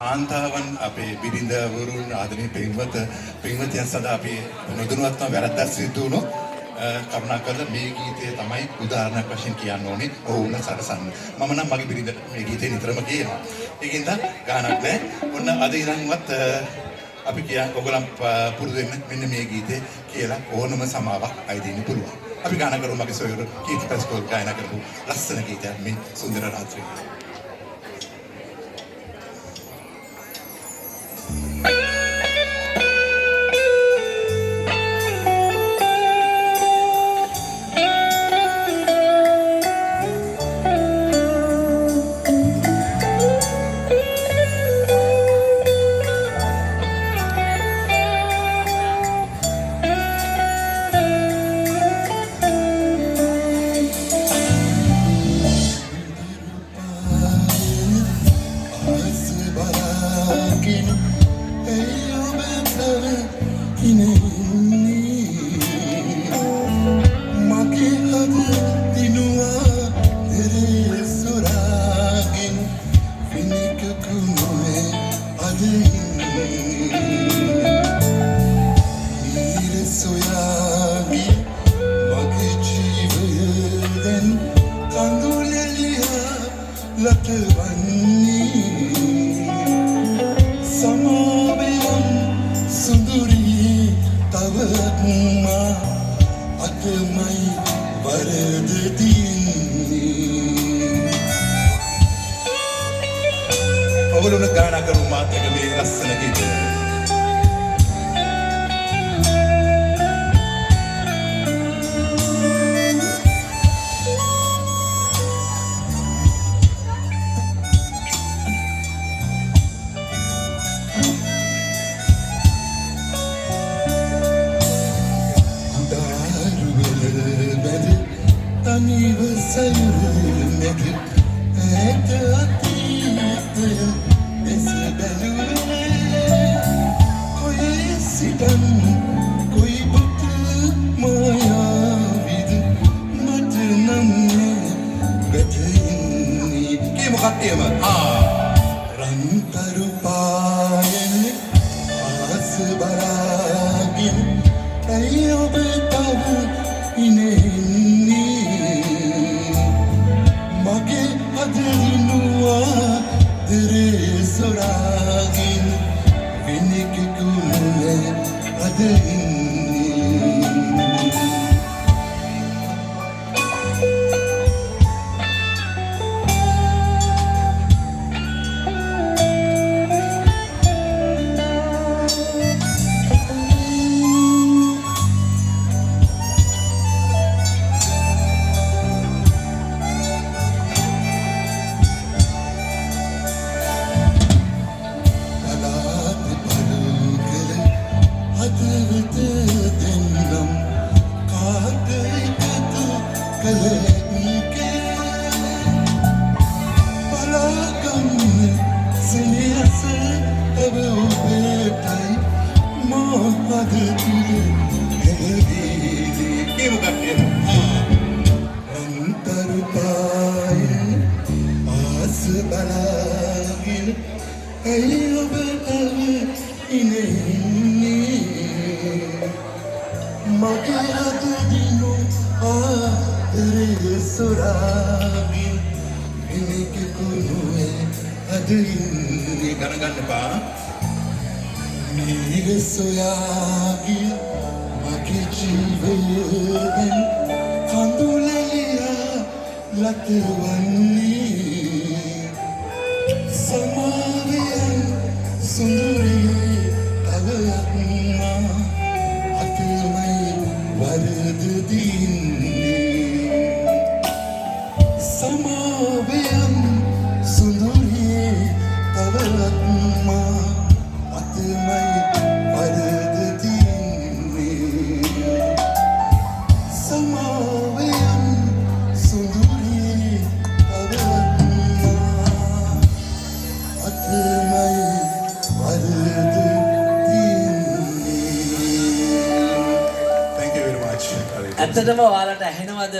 ආන්තාවන් අපේ බිරිඳවරුන් ආදරණීය පින්වත්යන් සදා අපි නොදැනුවත්වම වැරද්දක් සිදු වුණොත් කරුණාකරලා මේ ගීතය තමයි උදාහරණයක් වශයෙන් කියන්න ඕනේ. ඔවුන් සරසන්න. මම නම් මගේ බිරිඳට මේ ගීතේ නිතරම කියනවා. ඒකින්ද ගානක් නැහැ. ඔන්න අද ඉඳන්වත් අපි ඔයගොල්ලන් පුරුදු වෙන්න මෙන්න මේ ගීතේ කියලා ඕනම සමාවක් අය දෙන්න පුළුවන්. අපි ගාන කරමු මගේ සොයුරු කීර්ති පැස්කෝල් ගායනා කරපු ලස්සන ගීතයක් මේ සුන්දර රාත්‍රියේ. ඔගොල්ලෝ ගායනා කරමු මාත් එක්ක මේ ලස්සන ගීතය. තනිව සයුර මැද ඇත අතීතය එස බැලුවේ කොයි සිතන් කොයි පුත මායාවිද මට නම් ගැටෙන්නේ කීම කට්ටියම රන්තරු පායන ආස බලාගෙන ඇයි ඔබ තව ඉන්නේ සොරාගින් වෙනකෙකුනේ අද මගේ අත දිනු ආදරේ සොරාගින් වෙනකෙකුනේ අද ඉන්නේ ගණන් එපා. මිහිර සොයාගින් මගේ ජීවයෙන් කඳුලැලියා ලතවන්නේ සමාවෙන් සුන්දරී තවයක්මා අතමයි වරද දින්නේ සමාවෙන් සුන්දරී තවයක්මා අතමයි වරද දින්නේ සමාවෙන් සුන්දරී තවයක්මා අතමයි වරද Thank you very much. ඇත්තටම ඔයාලට ඇහෙනවද